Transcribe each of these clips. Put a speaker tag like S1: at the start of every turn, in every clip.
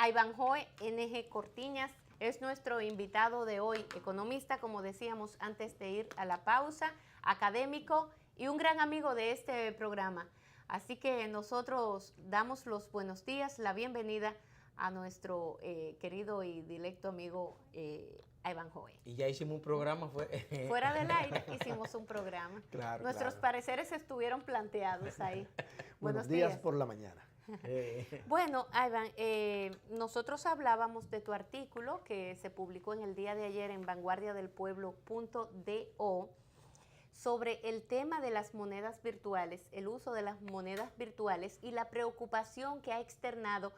S1: Ivanhoe NG Cortiñas es nuestro invitado de hoy, economista, como decíamos antes de ir a la pausa, académico y un gran amigo de este programa. Así que nosotros damos los buenos días, la bienvenida a nuestro querido y directo amigo Ivanhoe.
S2: Y ya hicimos un programa.
S1: Fuera del aire hicimos un programa.
S3: Claro,
S1: Nuestros
S3: claro.
S1: pareceres estuvieron planteados ahí.
S3: Buenos días por la mañana.
S1: Bueno, Ivan, nosotros hablábamos de tu artículo que se publicó en el día de ayer en vanguardiadelpueblo.do sobre el tema de las monedas virtuales, el uso de las monedas virtuales y la preocupación que ha externado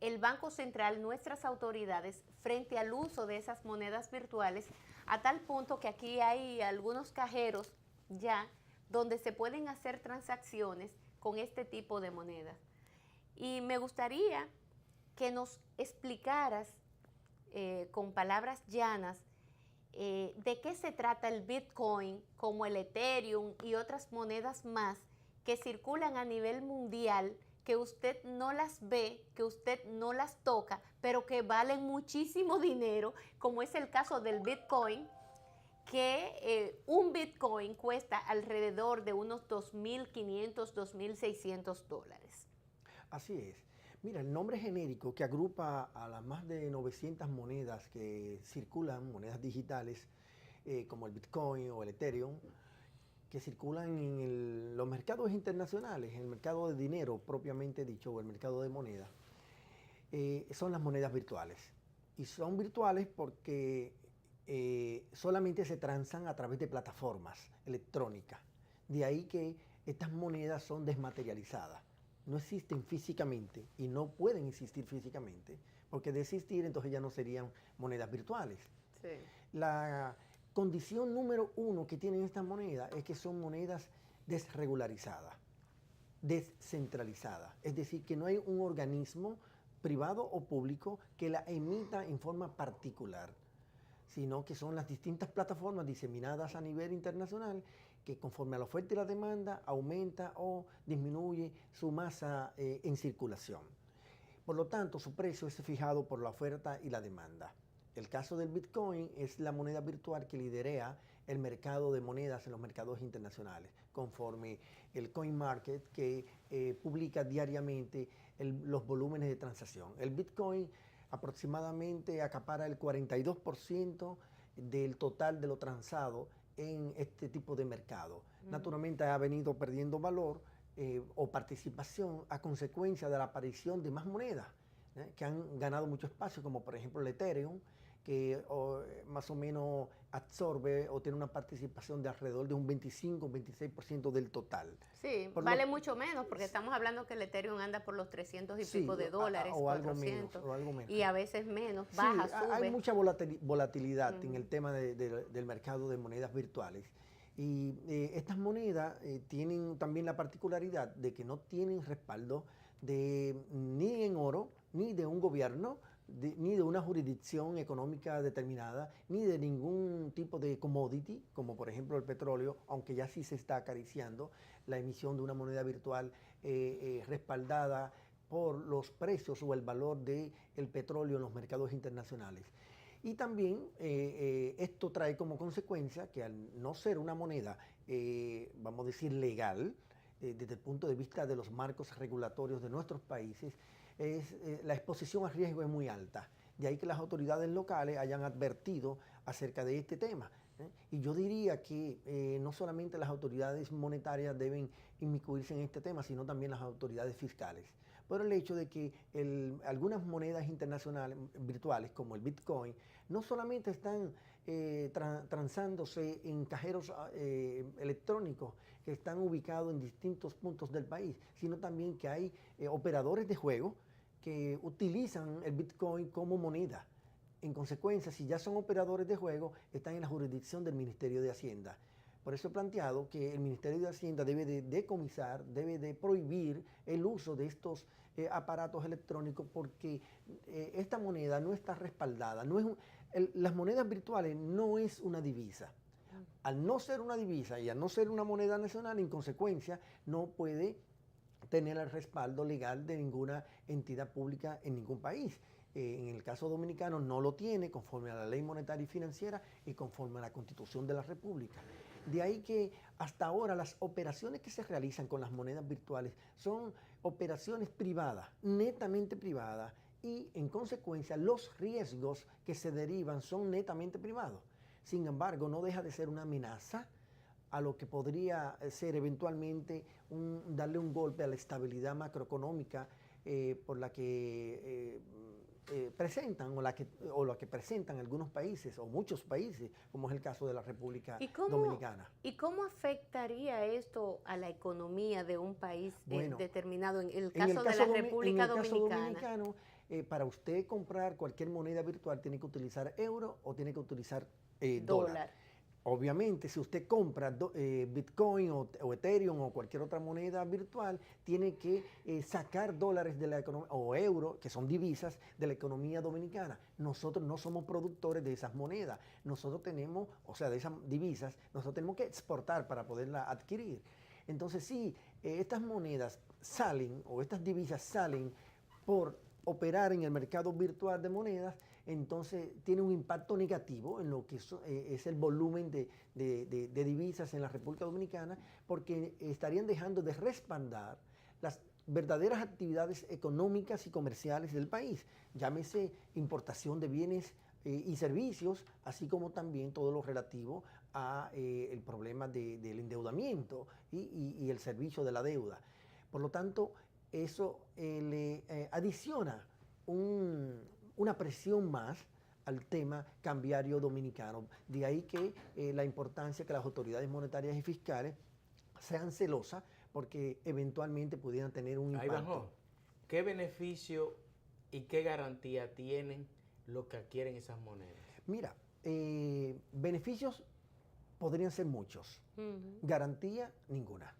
S1: el Banco Central, nuestras autoridades, frente al uso de esas monedas virtuales, a tal punto que aquí hay algunos cajeros ya donde se pueden hacer transacciones con este tipo de monedas. Y me gustaría que nos explicaras con palabras llanas de qué se trata el Bitcoin, como el Ethereum y otras monedas más que circulan a nivel mundial, que usted no las ve, que usted no las toca, pero que valen muchísimo dinero, como es el caso del Bitcoin, que un Bitcoin cuesta alrededor de unos $2.500, $2.600.
S3: Así es. Mira, el nombre genérico que agrupa a las más de 900 monedas que circulan, monedas digitales, como el Bitcoin o el Ethereum, que circulan en los mercados internacionales, en el mercado de dinero propiamente dicho, o el mercado de moneda, son las monedas virtuales. Y son virtuales porque solamente se transan a través de plataformas electrónicas. De ahí que estas monedas son desmaterializadas. No existen físicamente y no pueden existir físicamente, porque de existir entonces ya no serían monedas virtuales.
S1: Sí.
S3: La condición número uno que tienen estas monedas es que son monedas desregularizadas, descentralizadas, es decir, que no hay un organismo privado o público que la emita en forma particular, sino que son las distintas plataformas diseminadas a nivel internacional que conforme a la oferta y la demanda aumenta o disminuye su masa en circulación. Por lo tanto, su precio es fijado por la oferta y la demanda. El caso del Bitcoin es la moneda virtual que lidera el mercado de monedas en los mercados internacionales, conforme el CoinMarket que publica diariamente los volúmenes de transacción. El Bitcoin aproximadamente acapara el 42% del total de lo transado en este tipo de mercado. Naturalmente ha venido perdiendo valor o participación a consecuencia de la aparición de más monedas que han ganado mucho espacio, como por ejemplo el Ethereum, que más o menos absorbe o tiene una participación de alrededor de un 25-26% del total.
S1: Sí, vale mucho menos, porque estamos hablando que el Ethereum anda por los 300 y pico de dólares,
S3: o
S1: 400,
S3: algo menos.
S1: Y a veces menos, baja, sube.
S3: Hay mucha volatilidad en el tema del mercado de monedas virtuales. Y estas monedas tienen también la particularidad de que no tienen respaldo ni en oro, ni de un gobierno, ni de una jurisdicción económica determinada, ni de ningún tipo de commodity, como por ejemplo el petróleo, aunque ya sí se está acariciando la emisión de una moneda virtual respaldada por los precios o el valor del petróleo en los mercados internacionales. Y también esto trae como consecuencia que al no ser una moneda, vamos a decir, legal, desde el punto de vista de los marcos regulatorios de nuestros países, la exposición al riesgo es muy alta. De ahí que las autoridades locales hayan advertido acerca de este tema. Y yo diría que no solamente las autoridades monetarias deben inmiscuirse en este tema, sino también las autoridades fiscales. Por el hecho de que algunas monedas internacionales virtuales, como el Bitcoin, no solamente están transándose en cajeros electrónicos que están ubicados en distintos puntos del país, sino también que hay operadores de juego que utilizan el Bitcoin como moneda. En consecuencia, si ya son operadores de juego, están en la jurisdicción del Ministerio de Hacienda. Por eso he planteado que el Ministerio de Hacienda debe de decomisar, debe de prohibir el uso de estos aparatos electrónicos porque esta moneda no está respaldada. Las monedas virtuales no es una divisa. Al no ser una divisa y al no ser una moneda nacional, en consecuencia, no puede tener el respaldo legal de ninguna entidad pública en ningún país. En el caso dominicano no lo tiene conforme a la ley monetaria y financiera y conforme a la Constitución de la República. De ahí que hasta ahora las operaciones que se realizan con las monedas virtuales son operaciones privadas, netamente privadas, y en consecuencia los riesgos que se derivan son netamente privados. Sin embargo, no deja de ser una amenaza a lo que podría ser eventualmente darle un golpe a la estabilidad macroeconómica por la que presentan o la que presentan algunos países o muchos países, como es el caso de la República Dominicana.
S1: ¿Y cómo afectaría esto a la economía de un país determinado? En el caso de la República Dominicana.
S3: Para usted comprar cualquier moneda virtual tiene que utilizar euro o tiene que utilizar dólar. Obviamente, si usted compra Bitcoin o Ethereum o cualquier otra moneda virtual, tiene que sacar dólares de la economía, o euros, que son divisas, de la economía dominicana. Nosotros no somos productores de esas monedas. Nosotros tenemos, o sea, de esas divisas, nosotros tenemos que exportar para poderlas adquirir. Entonces, si estas monedas salen, o estas divisas salen por operar en el mercado virtual de monedas, entonces tiene un impacto negativo en lo que es el volumen de divisas en la República Dominicana, porque estarían dejando de respaldar las verdaderas actividades económicas y comerciales del país, llámese importación de bienes y servicios, así como también todo lo relativo a el problema del endeudamiento y el servicio de la deuda. Por lo tanto, eso le adiciona una presión más al tema cambiario dominicano. De ahí que la importancia que las autoridades monetarias y fiscales sean celosas porque eventualmente pudieran tener un impacto.
S2: Ahí bajó. ¿Qué beneficio y qué garantía tienen los que adquieren esas monedas?
S3: Mira, beneficios podrían ser muchos. Garantía, ninguna.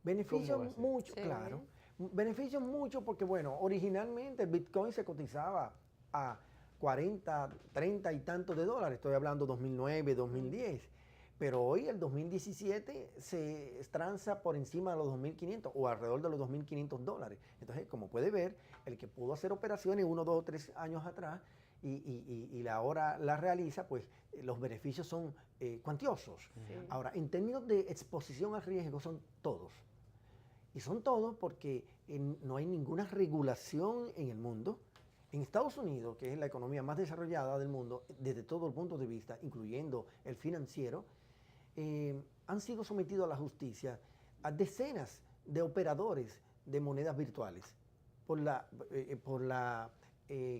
S3: Beneficios muchos, claro. Beneficios muchos porque, bueno, originalmente el Bitcoin se cotizaba a 40, 30 y tantos de dólares. Estoy hablando 2009, 2010. Pero hoy, el 2017, se transa por encima de los 2.500 o alrededor de los 2.500 dólares. Entonces, como puede ver, el que pudo hacer operaciones 1, 2 o 3 años atrás y ahora la realiza, pues los beneficios son cuantiosos. Sí. Ahora, en términos de exposición al riesgo, son todos. Y son todos porque no hay ninguna regulación en el mundo. En Estados Unidos, que es la economía más desarrollada del mundo, desde todo el punto de vista, incluyendo el financiero, han sido sometidos a la justicia a decenas de operadores de monedas virtuales por la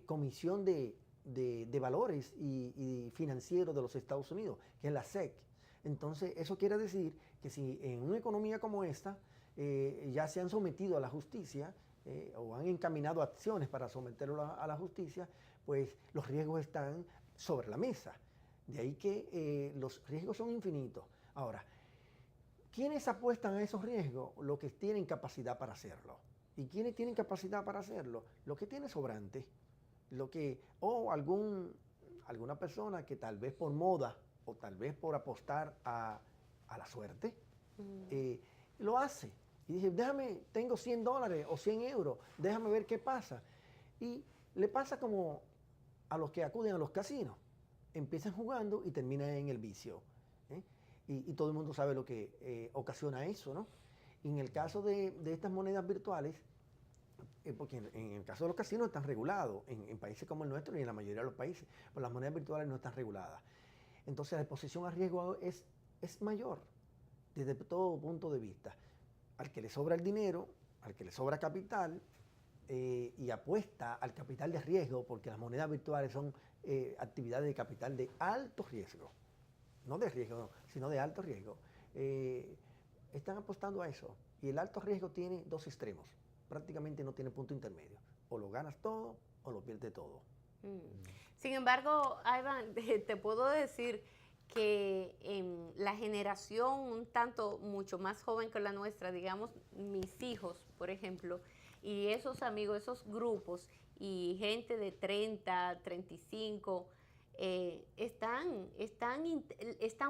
S3: Comisión de Valores y Financieros de los Estados Unidos, que es la SEC. Entonces, eso quiere decir que si en una economía como esta, ya se han sometido a la justicia o han encaminado acciones para someterlo a la justicia, pues los riesgos están sobre la mesa. De ahí que los riesgos son infinitos. Ahora, ¿quiénes apuestan a esos riesgos? Los que tienen capacidad para hacerlo. ¿Y quiénes tienen capacidad para hacerlo? Los que tienen sobrante. Alguna persona que tal vez por moda o tal vez por apostar a la suerte, lo hace. Y dice, tengo 100 dólares o 100 euros, déjame ver qué pasa. Y le pasa como a los que acuden a los casinos. Empiezan jugando y terminan en el vicio. Y todo el mundo sabe lo que ocasiona eso, ¿no? Y en el caso de estas monedas virtuales, porque en el caso de los casinos están regulados, en países como el nuestro y en la mayoría de los países, pero las monedas virtuales no están reguladas. Entonces la exposición a riesgo es mayor desde todo punto de vista. Al que le sobra el dinero, al que le sobra capital y apuesta al capital de riesgo, porque las monedas virtuales son actividades de capital de alto riesgo, no de riesgo, no, sino de alto riesgo, están apostando a eso. Y el alto riesgo tiene dos extremos, prácticamente no tiene punto intermedio, o lo ganas todo o lo pierdes todo.
S1: Sin embargo, Iván, te puedo decir que en la generación un tanto mucho más joven que la nuestra, digamos mis hijos, por ejemplo, y esos amigos, esos grupos y gente de 30, 35, están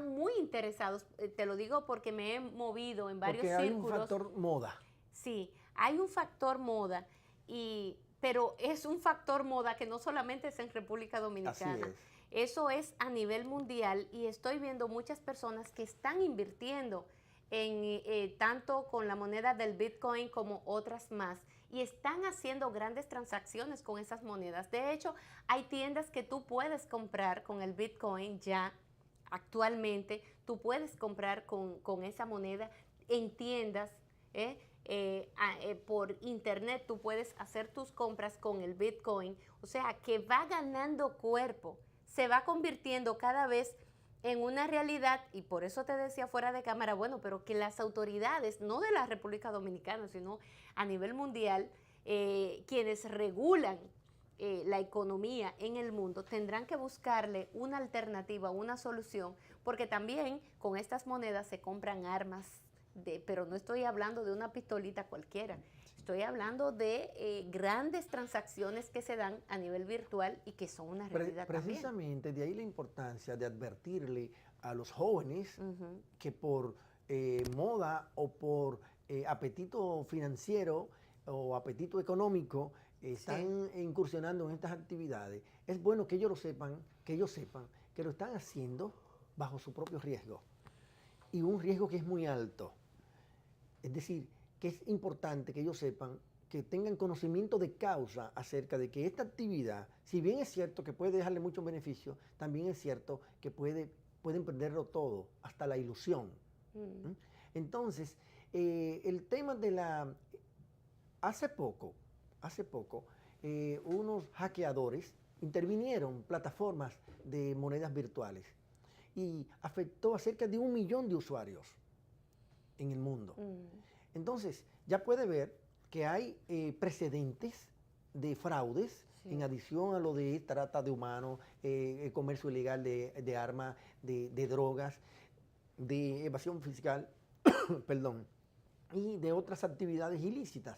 S1: muy interesados. Te lo digo porque me he movido en varios círculos.
S3: Porque hay un factor moda.
S1: Sí, hay un factor moda y pero es un factor moda que no solamente es en República Dominicana.
S3: Así es.
S1: Eso es a nivel mundial y estoy viendo muchas personas que están invirtiendo en tanto con la moneda del Bitcoin como otras más y están haciendo grandes transacciones con esas monedas. De hecho, hay tiendas que tú puedes comprar con el Bitcoin ya actualmente, tú puedes comprar con esa moneda en tiendas, por internet tú puedes hacer tus compras con el Bitcoin, o sea que va ganando cuerpo, se va convirtiendo cada vez en una realidad y por eso te decía fuera de cámara, bueno, pero que las autoridades, no de la República Dominicana, sino a nivel mundial, quienes regulan la economía en el mundo, tendrán que buscarle una alternativa, una solución, porque también con estas monedas se compran armas, pero no estoy hablando de una pistolita cualquiera, estoy hablando de grandes transacciones que se dan a nivel virtual y que son una realidad
S3: Precisamente
S1: también.
S3: de ahí la importancia de advertirle a los jóvenes que por moda o por apetito financiero o apetito económico están incursionando en estas actividades. Es bueno que ellos lo sepan, que ellos sepan que lo están haciendo bajo su propio riesgo y un riesgo que es muy alto. Es decir, que es importante que ellos sepan, que tengan conocimiento de causa acerca de que esta actividad, si bien es cierto que puede dejarle muchos beneficios, también es cierto que pueden perderlo todo, hasta la ilusión. Entonces, el tema de la... Hace poco, unos hackeadores intervinieron plataformas de monedas virtuales y afectó a cerca de 1 millón de usuarios en el mundo. Entonces, ya puede ver que hay precedentes de fraudes, en adición a lo de trata de humanos, comercio ilegal de armas, de drogas, de evasión fiscal, perdón, y de otras actividades ilícitas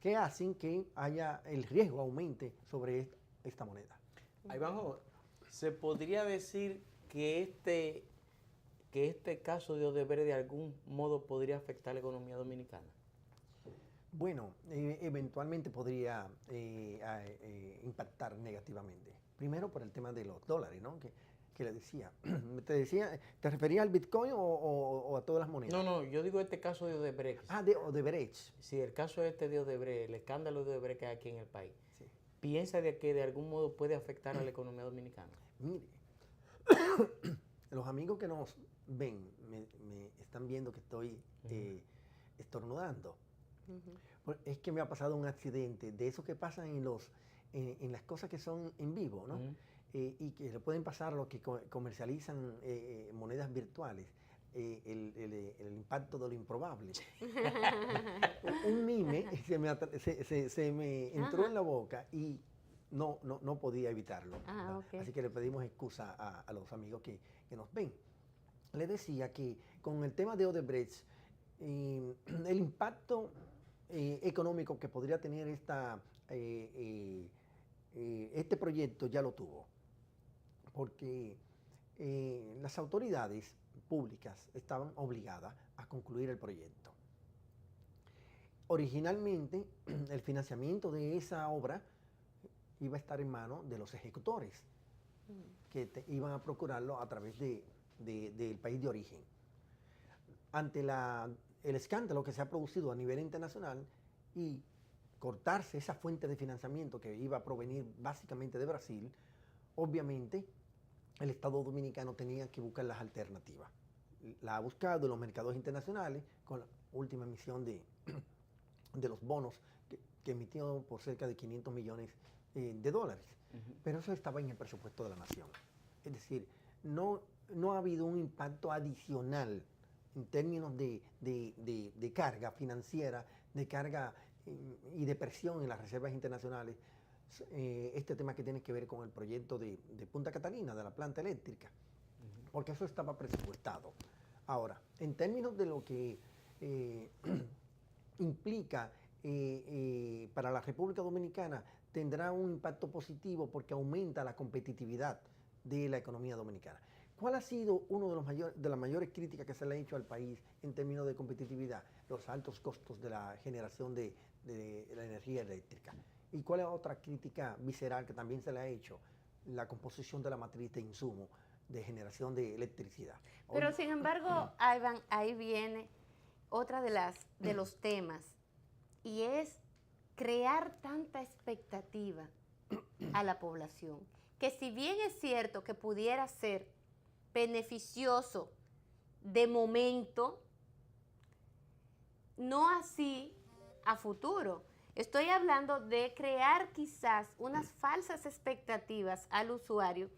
S3: que hacen que haya el riesgo aumente sobre esta moneda.
S2: Ivanhoe, ¿se podría decir que este caso de Odebrecht de algún modo podría afectar la economía dominicana?
S3: Bueno, eventualmente podría impactar negativamente. Primero por el tema de los dólares, ¿no? Que le decía. ¿Te referías al Bitcoin o a todas las monedas?
S2: No, yo digo este caso de Odebrecht.
S3: Ah, de Odebrecht.
S2: Sí, el caso este de Odebrecht, el escándalo de Odebrecht que hay aquí en el país.
S3: Sí.
S2: ¿Piensa de que de algún modo puede afectar a la economía dominicana?
S3: Mire, los amigos que nos ven me están viendo que estoy estornudando. Es que me ha pasado un accidente de esos que pasan en las cosas que son en vivo, ¿no? Y que le pueden pasar a los que comercializan monedas virtuales. El impacto de lo improbable. Un mime se me entró en la boca y no podía evitarlo.
S1: Okay.
S3: Así que le pedimos excusa a los amigos que nos ven. Le decía que con el tema de Odebrecht, el impacto económico que podría tener este proyecto ya lo tuvo, porque las autoridades públicas estaban obligadas a concluir el proyecto. Originalmente, el financiamiento de esa obra iba a estar en manos de los ejecutores, que iban a procurarlo a través del país de origen. Ante el escándalo que se ha producido a nivel internacional y cortarse esa fuente de financiamiento que iba a provenir básicamente de Brasil, obviamente el Estado dominicano tenía que buscar las alternativas. La ha buscado en los mercados internacionales con la última emisión de los bonos que emitió por cerca de 500 millones de dólares. Pero eso estaba en el presupuesto de la nación. Es decir, no ha habido un impacto adicional en términos de carga financiera, de carga y de presión en las reservas internacionales, este tema que tiene que ver con el proyecto de Punta Catalina, de la planta eléctrica, porque eso estaba presupuestado. Ahora, en términos de lo que implica para la República Dominicana, tendrá un impacto positivo porque aumenta la competitividad de la economía dominicana. ¿Cuál ha sido una de las mayores críticas que se le ha hecho al país en términos de competitividad? Los altos costos de la generación de la energía eléctrica. ¿Y cuál es otra crítica visceral que también se le ha hecho? La composición de la matriz de insumo de generación de electricidad.
S1: Pero
S3: Hoy,
S1: sin embargo, ahí viene otra de los temas, y es crear tanta expectativa a la población, que si bien es cierto que pudiera ser beneficioso de momento, no así a futuro. Estoy hablando de crear quizás unas falsas expectativas al usuario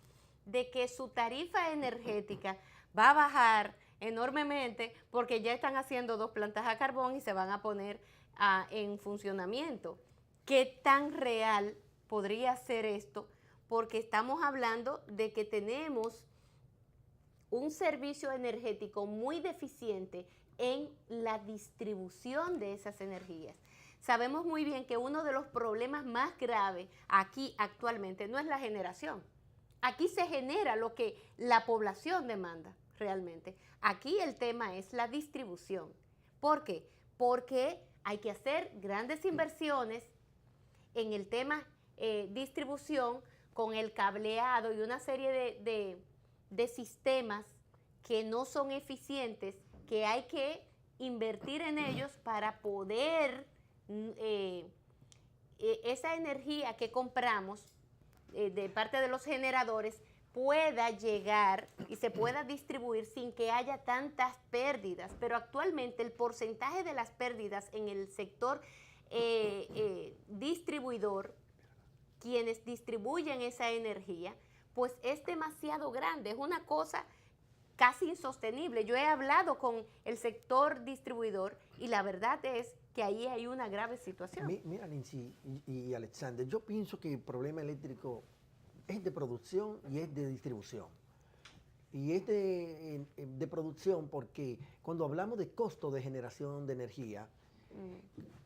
S1: de que su tarifa energética va a bajar enormemente porque ya están haciendo 2 plantas a carbón y se van a poner en funcionamiento. ¿Qué tan real podría ser esto? Porque estamos hablando de que tenemos un servicio energético muy deficiente en la distribución de esas energías. Sabemos muy bien que uno de los problemas más graves aquí actualmente no es la generación. Aquí se genera lo que la población demanda realmente. Aquí el tema es la distribución. ¿Por qué? Porque hay que hacer grandes inversiones en el tema distribución con el cableado y una serie de sistemas que no son eficientes, que hay que invertir en ellos para poder esa energía que compramos de parte de los generadores pueda llegar y se pueda distribuir sin que haya tantas pérdidas. Pero actualmente el porcentaje de las pérdidas en el sector distribuidor, quienes distribuyen esa energía, pues es demasiado grande, es una cosa casi insostenible. Yo he hablado con el sector distribuidor y la verdad es que ahí hay una grave situación.
S3: Mira, Lindsay y Alexander, yo pienso que el problema eléctrico es de producción y es de distribución. Y es de producción porque cuando hablamos de costo de generación de energía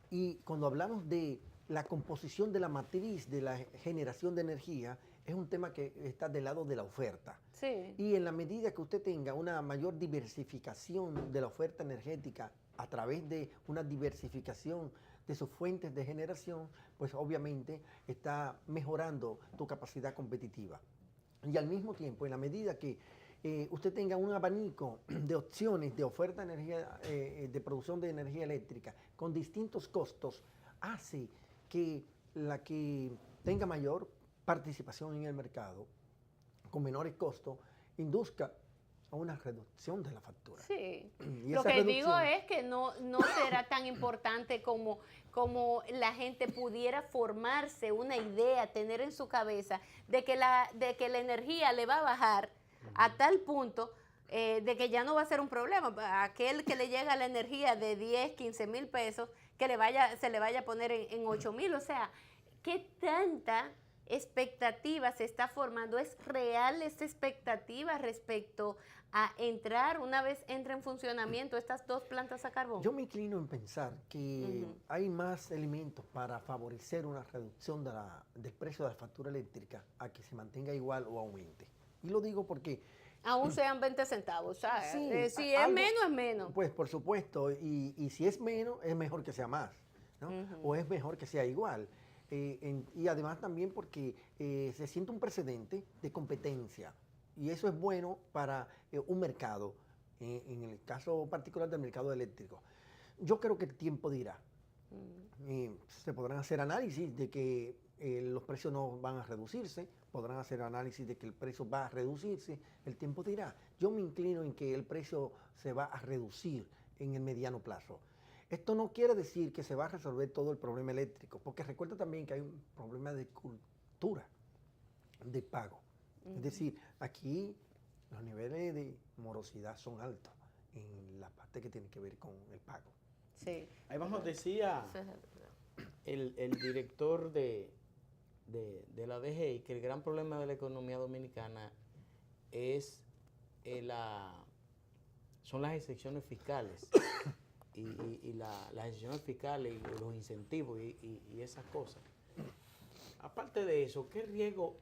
S3: y cuando hablamos de la composición de la matriz de la generación de energía, es un tema que está del lado de la oferta.
S1: Sí.
S3: Y en la medida que usted tenga una mayor diversificación de la oferta energética a través de una diversificación de sus fuentes de generación, pues obviamente está mejorando tu capacidad competitiva. Y al mismo tiempo, en la medida que usted tenga un abanico de opciones de oferta de energía, de producción de energía eléctrica con distintos costos, hace que la que tenga mayor participación en el mercado, con menores costos, induzca a una reducción de la factura.
S1: Sí,
S3: Y
S1: lo
S3: esa
S1: que digo
S3: reducción-
S1: es que no será tan importante como la gente pudiera formarse una idea, tener en su cabeza de que la energía le va a bajar a tal punto de que ya no va a ser un problema. Aquel que le llega la energía de 10, 15 mil pesos, que se le vaya a poner en 8 mil. O sea, ¿qué tanta expectativa se está formando? ¿Es real esa expectativa respecto a entrar, una vez entra en funcionamiento estas 2 plantas a carbón?
S3: Yo me inclino en pensar que hay más elementos para favorecer una reducción del precio de la factura eléctrica a que se mantenga igual o aumente. Y lo digo porque...
S1: Aún sean 20 centavos, ¿sabes?
S3: Sí,
S1: Si es
S3: algo-
S1: menos, es menos.
S3: Pues por supuesto, y si es menos, es mejor que sea más, ¿no? O es mejor que sea igual. Y además también porque se siente un precedente de competencia y eso es bueno para un mercado, en el caso particular del mercado eléctrico. Yo creo que el tiempo dirá. Se podrán hacer análisis de que los precios no van a reducirse, podrán hacer análisis de que el precio va a reducirse, el tiempo dirá. Yo me inclino en que el precio se va a reducir en el mediano plazo. Esto no quiere decir que se va a resolver todo el problema eléctrico, porque recuerda también que hay un problema de cultura de pago. Es decir, aquí los niveles de morosidad son altos en la parte que tiene que ver con el pago.
S1: Sí.
S2: Ahí vamos, decía
S1: Eso es verdad.
S2: el director de la DGI que el gran problema de la economía dominicana es son las excepciones fiscales y las excepciones fiscales y los incentivos y esas cosas. Aparte de eso, ¿qué riesgo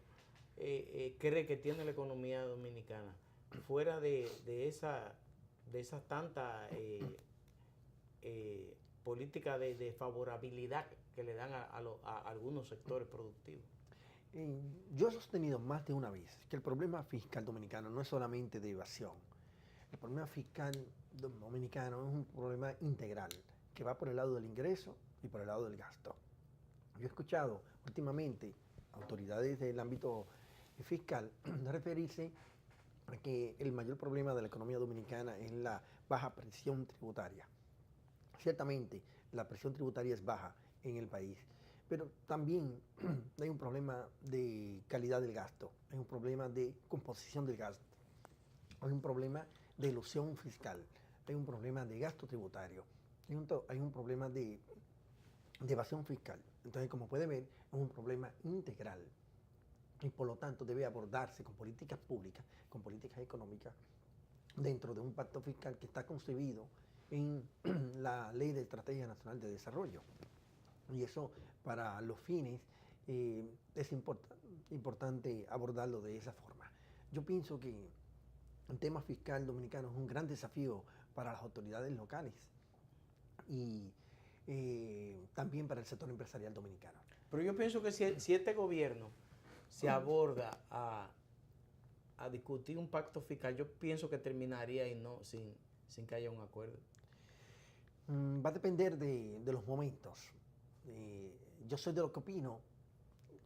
S2: cree que tiene la economía dominicana fuera de esas tantas políticas de favorabilidad que le dan a algunos sectores productivos.
S3: Yo he sostenido más de una vez que el problema fiscal dominicano no es solamente de evasión. El problema fiscal dominicano es un problema integral que va por el lado del ingreso y por el lado del gasto. Yo he escuchado últimamente autoridades del ámbito fiscal referirse a que el mayor problema de la economía dominicana es la baja presión tributaria. Ciertamente, la presión tributaria es baja en el país, pero también hay un problema de calidad del gasto, hay un problema de composición del gasto, hay un problema de elusión fiscal, hay un problema de gasto tributario, hay un problema de evasión fiscal. Entonces, como puede ver, es un problema integral y por lo tanto debe abordarse con políticas públicas, con políticas económicas, dentro de un pacto fiscal que está concebido en la Ley de Estrategia Nacional de Desarrollo. Y eso, para los fines, es importante abordarlo de esa forma. Yo pienso que el tema fiscal dominicano es un gran desafío para las autoridades locales y también para el sector empresarial dominicano.
S2: Pero yo pienso que si este gobierno se aborda a discutir un pacto fiscal, yo pienso que terminaría y no sin que haya un acuerdo.
S3: Va a depender de los momentos. Yo soy de lo que opino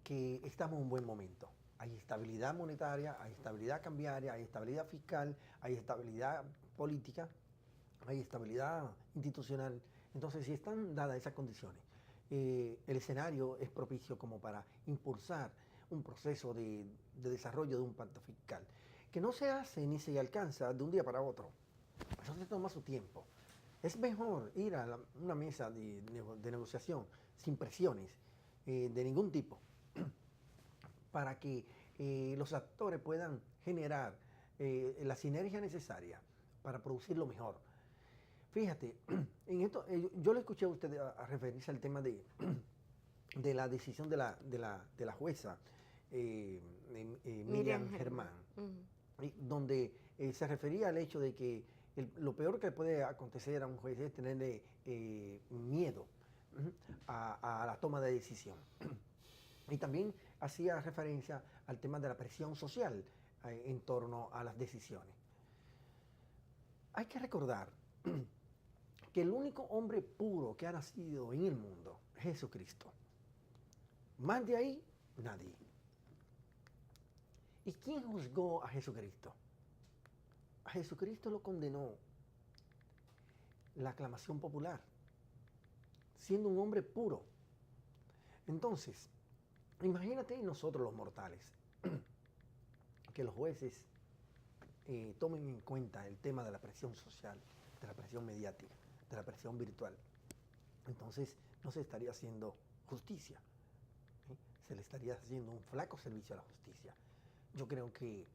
S3: que estamos en un buen momento. Hay estabilidad monetaria, hay estabilidad cambiaria, hay estabilidad fiscal, hay estabilidad política, hay estabilidad institucional. Entonces, si están dadas esas condiciones, el escenario es propicio como para impulsar un proceso de desarrollo de un pacto fiscal, que no se hace ni se alcanza de un día para otro. Eso se toma su tiempo. Es mejor ir a una mesa de negociación sin presiones de ningún tipo, para que los actores puedan generar la sinergia necesaria para producir lo mejor. Fíjate, en esto, yo le escuché a usted a referirse al tema de la decisión de la jueza Miriam Germán, donde se refería al hecho de que lo peor que puede acontecer a un juez es tenerle miedo a la toma de decisión. Y también hacía referencia al tema de la presión social en torno a las decisiones. Hay que recordar que el único hombre puro que ha nacido en el mundo es Jesucristo. Más de ahí, nadie. ¿Y quién juzgó a Jesucristo? A Jesucristo lo condenó la aclamación popular, siendo un hombre puro. Entonces, imagínate nosotros los mortales, que los jueces tomen en cuenta el tema de la presión social, de la presión mediática, de la presión virtual. Entonces, no se estaría haciendo justicia, se le estaría haciendo un flaco servicio a la justicia. Yo creo que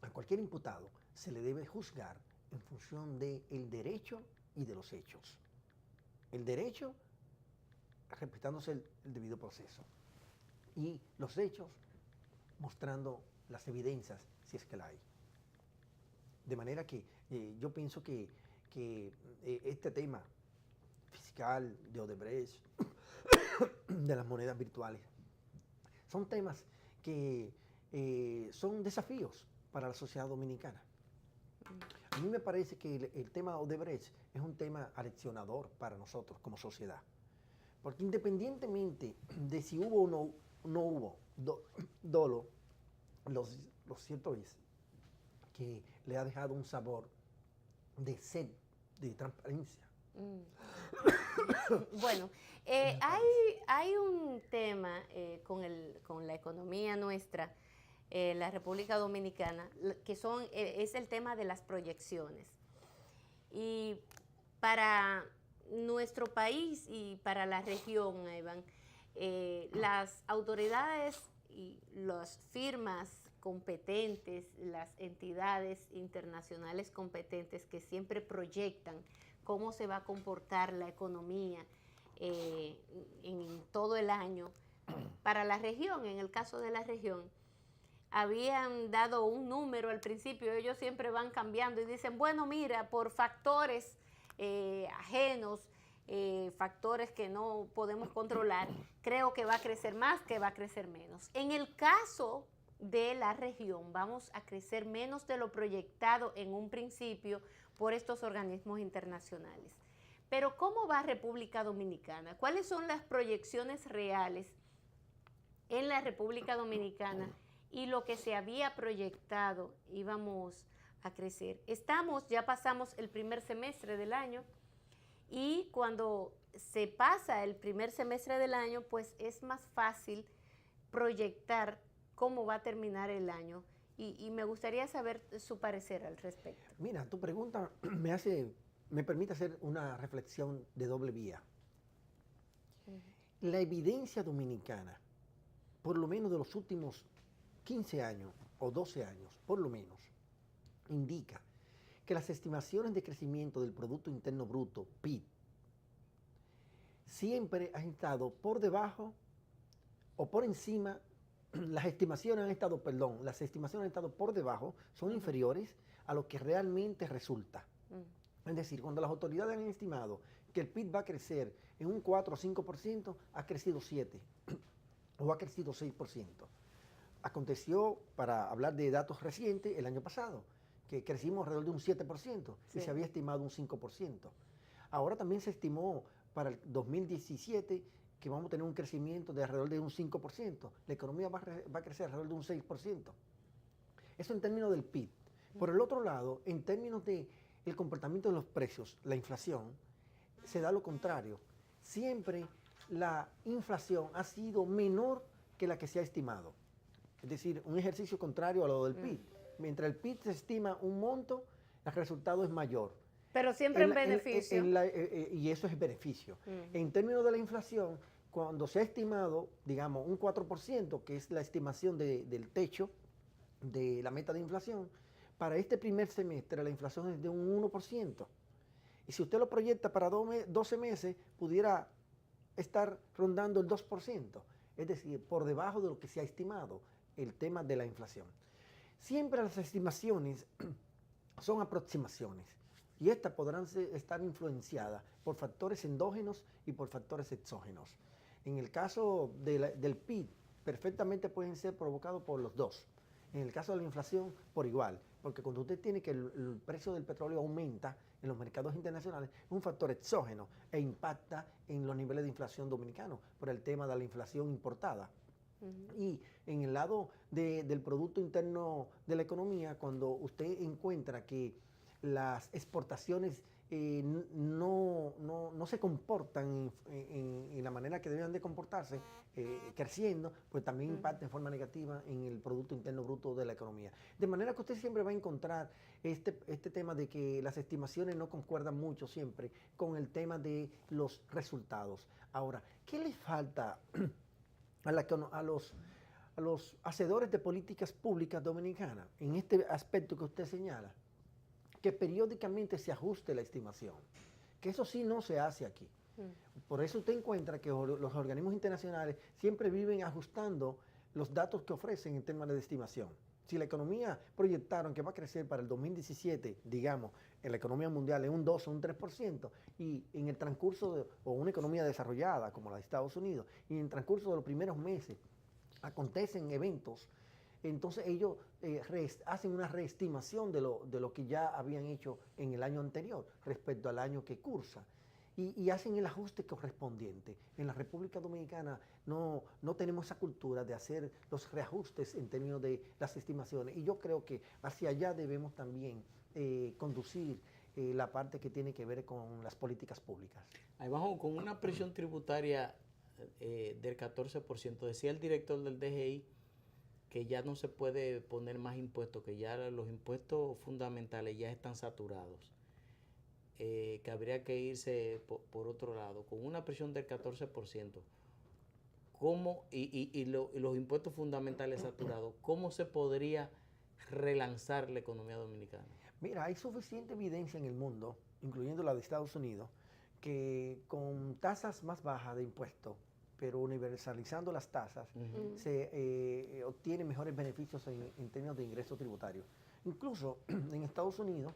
S3: a cualquier imputado se le debe juzgar en función del derecho y de los hechos. El derecho, respetándose el debido proceso, y los hechos mostrando las evidencias, si es que la hay. De manera que yo pienso que este tema fiscal de Odebrecht, de las monedas virtuales, son temas que son desafíos para la sociedad dominicana. A mí me parece que el tema Odebrecht es un tema aleccionador para nosotros como sociedad, porque independientemente de si hubo o no hubo dolo, lo cierto es que le ha dejado un sabor de sed, de transparencia.
S1: Bueno, hay un tema con la economía nuestra, la República Dominicana, que es el tema de las proyecciones. Y para nuestro país y para la región, Iván, las autoridades y las firmas competentes, las entidades internacionales competentes que siempre proyectan cómo se va a comportar la economía en todo el año para la región. En el caso de la región, habían dado un número al principio, ellos siempre van cambiando y dicen, bueno, mira, por factores ajenos factores que no podemos controlar, creo que va a crecer más, que va a crecer menos. En el caso de la región, vamos a crecer menos de lo proyectado en un principio por estos organismos internacionales. Pero ¿cómo va República Dominicana? ¿Cuáles son las proyecciones reales en la República Dominicana y lo que se había proyectado íbamos a crecer? Ya pasamos el primer semestre del año y cuando se pasa el primer semestre del año, pues es más fácil proyectar cómo va a terminar el año. Y me gustaría saber su parecer al respecto.
S3: Mira, tu pregunta me permite hacer una reflexión de doble vía. La evidencia dominicana, por lo menos de los últimos 15 años o 12 años, por lo menos, indica que las estimaciones de crecimiento del Producto Interno Bruto, PIB, siempre han estado por debajo o por encima. Las estimaciones han estado por debajo, son inferiores a lo que realmente resulta. Es decir, cuando las autoridades han estimado que el PIB va a crecer en un 4 o 5%, ha crecido 7% o ha crecido 6%. Aconteció, para hablar de datos recientes, el año pasado, que crecimos alrededor de un 7% y se había estimado un 5%. Ahora también se estimó para el 2017 que vamos a tener un crecimiento de alrededor de un 5%. La economía va a crecer alrededor de un 6%. Eso en términos del PIB. Por el otro lado, en términos del comportamiento de los precios, la inflación, se da lo contrario. Siempre la inflación ha sido menor que la que se ha estimado. Es decir, un ejercicio contrario a lo del PIB. Mientras el PIB se estima un monto, el resultado es mayor.
S1: Pero siempre en beneficio.
S3: Y eso es beneficio. En términos de la inflación, cuando se ha estimado, digamos, un 4%, que es la estimación del techo de la meta de inflación, para este primer semestre la inflación es de un 1%. Y si usted lo proyecta para 12 meses, pudiera estar rondando el 2%. Es decir, por debajo de lo que se ha estimado el tema de la inflación. Siempre las estimaciones son aproximaciones. Y estas podrán estar influenciadas por factores endógenos y por factores exógenos. En el caso del PIB, perfectamente pueden ser provocados por los dos. En el caso de la inflación, por igual. Porque cuando usted tiene que el precio del petróleo aumenta en los mercados internacionales, es un factor exógeno e impacta en los niveles de inflación dominicanos por el tema de la inflación importada. Y en el lado del Producto Interno de la economía, cuando usted encuentra que las exportaciones no se comportan en la manera que deben de comportarse, creciendo, pues también impacta en forma negativa en el Producto Interno Bruto de la economía. De manera que usted siempre va a encontrar este tema de que las estimaciones no concuerdan mucho siempre con el tema de los resultados. Ahora, ¿qué le falta a los hacedores de políticas públicas dominicanas en este aspecto que usted señala? Que periódicamente se ajuste la estimación, que eso sí no se hace aquí. Por eso usted encuentra que los organismos internacionales siempre viven ajustando los datos que ofrecen en temas de estimación. Si la economía proyectaron que va a crecer para el 2017, digamos, en la economía mundial en un 2 o un 3%, y en el transcurso o una economía desarrollada como la de Estados Unidos, y en el transcurso de los primeros meses acontecen eventos, entonces ellos hacen una reestimación de lo que ya habían hecho en el año anterior respecto al año que cursa. Y hacen el ajuste correspondiente. En la República Dominicana no tenemos esa cultura de hacer los reajustes en términos de las estimaciones. Y yo creo que hacia allá debemos también conducir la parte que tiene que ver con las políticas públicas.
S2: Ahí vamos con una presión tributaria del 14%. Decía el director del DGI que ya no se puede poner más impuestos, que ya los impuestos fundamentales ya están saturados, que habría que irse por otro lado, con una presión del 14%, ¿cómo, y los impuestos fundamentales saturados, ¿cómo se podría relanzar la economía dominicana?
S3: Mira, hay suficiente evidencia en el mundo, incluyendo la de Estados Unidos, que con tasas más bajas de impuestos, pero universalizando las tasas, se obtiene mejores beneficios en términos de ingresos tributarios. Incluso en Estados Unidos,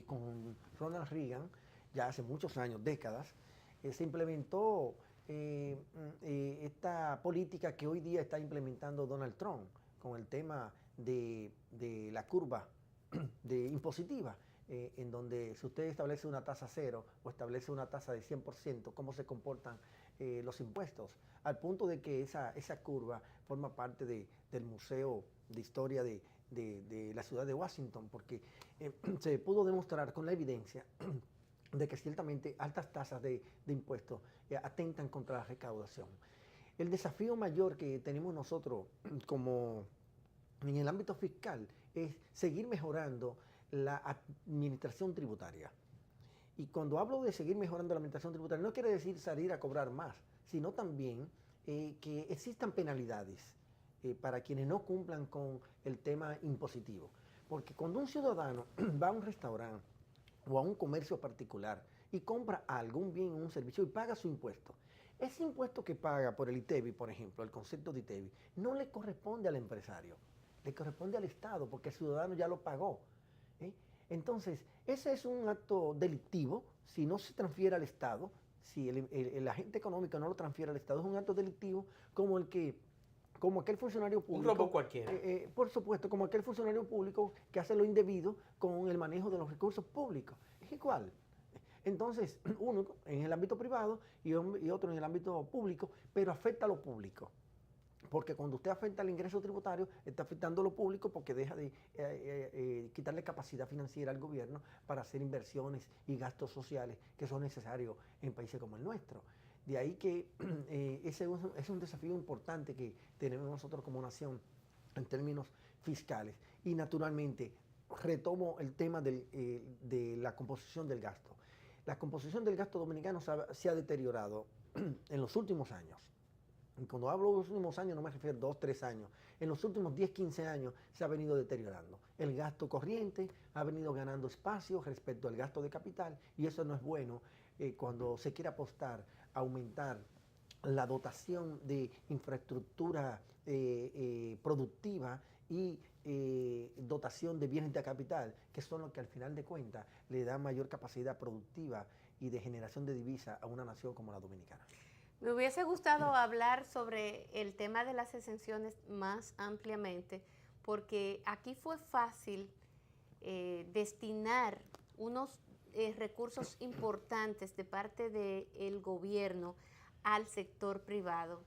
S3: con Ronald Reagan, ya hace muchos años, décadas, se implementó esta política que hoy día está implementando Donald Trump con el tema de la curva impositiva, en donde si usted establece una tasa cero o establece una tasa de 100%, cómo se comportan los impuestos, al punto de que esa curva forma parte del Museo de Historia de la ciudad de Washington, porque se pudo demostrar con la evidencia de que ciertamente altas tasas de impuestos atentan contra la recaudación. El desafío mayor que tenemos nosotros como en el ámbito fiscal es seguir mejorando la administración tributaria. Y cuando hablo de seguir mejorando la administración tributaria, no quiere decir salir a cobrar más, sino también que existan penalidades para quienes no cumplan con el tema impositivo. Porque cuando un ciudadano va a un restaurante o a un comercio particular y compra algún bien o un servicio y paga su impuesto, ese impuesto que paga por el ITEVI, por ejemplo, el concepto de ITEVI, no le corresponde al empresario, le corresponde al Estado, porque el ciudadano ya lo pagó. Entonces, ese es un acto delictivo si no se transfiere al Estado, si el agente económico no lo transfiere al Estado, es un acto delictivo como aquel funcionario público.
S2: Un robo cualquiera.
S3: Por supuesto, como aquel funcionario público que hace lo indebido con el manejo de los recursos públicos. Es igual. Entonces, uno en el ámbito privado y otro en el ámbito público, pero afecta a lo público. Porque cuando usted afecta al ingreso tributario, está afectando a lo público porque deja de quitarle capacidad financiera al gobierno para hacer inversiones y gastos sociales que son necesarios en países como el nuestro. De ahí que ese es un desafío importante que tenemos nosotros como nación en términos fiscales. Y naturalmente, retomo el tema de la composición del gasto. La composición del gasto dominicano se ha deteriorado en los últimos años. Y cuando hablo de los últimos años no me refiero a 2, 3 años. En los últimos 10, 15 años se ha venido deteriorando. El gasto corriente ha venido ganando espacio respecto al gasto de capital y eso no es bueno cuando se quiere apostar a aumentar la dotación de infraestructura productiva y dotación de bienes de capital, que son los que al final de cuentas le dan mayor capacidad productiva y de generación de divisas a una nación como la dominicana.
S1: Me hubiese gustado hablar sobre el tema de las exenciones más ampliamente, porque aquí fue fácil destinar unos recursos importantes de parte del gobierno al sector privado,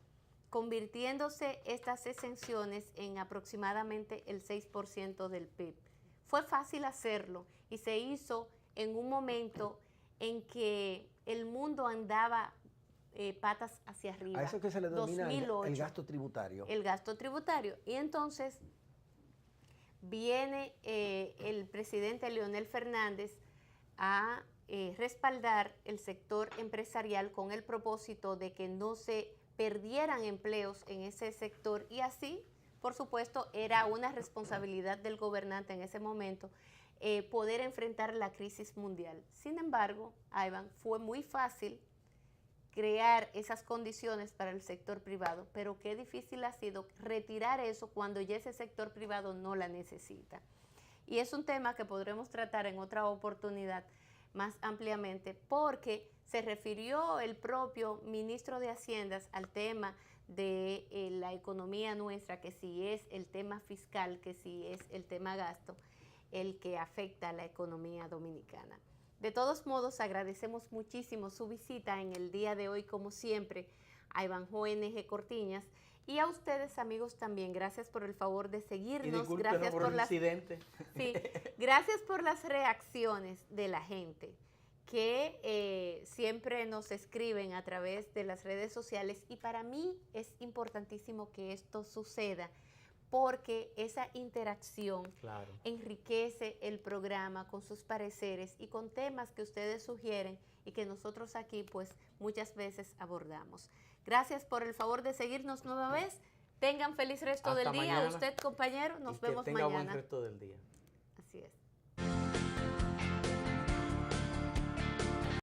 S1: convirtiéndose estas exenciones en aproximadamente el 6% del PIB. Fue fácil hacerlo y se hizo en un momento en que el mundo andaba patas hacia arriba.
S3: A eso que se le denomina
S1: 2008,
S3: el gasto tributario.
S1: El gasto tributario. Y entonces viene el presidente Leonel Fernández a respaldar el sector empresarial con el propósito de que no se perdieran empleos en ese sector y así, por supuesto, era una responsabilidad del gobernante en ese momento poder enfrentar la crisis mundial. Sin embargo, Iván, fue muy fácil crear esas condiciones para el sector privado, pero qué difícil ha sido retirar eso cuando ya ese sector privado no la necesita. Y es un tema que podremos tratar en otra oportunidad más ampliamente, porque se refirió el propio ministro de Haciendas al tema de la economía nuestra, que si es el tema fiscal, que si es el tema gasto, el que afecta a la economía dominicana. De todos modos, agradecemos muchísimo su visita en el día de hoy, como siempre, a Ivanhoe NG Cortiñas y a ustedes, amigos, también. Gracias por el favor de seguirnos. Gracias por las incidente. Sí, gracias por las reacciones de la gente que siempre nos escriben a través de las redes sociales y para mí es importantísimo que esto suceda, porque esa interacción enriquece el programa con sus pareceres y con temas que ustedes sugieren y que nosotros aquí pues muchas veces abordamos. Gracias por el favor de seguirnos nueva vez. Tengan feliz resto del día. Usted, compañero, nos vemos mañana.
S2: Que tenga buen resto del día.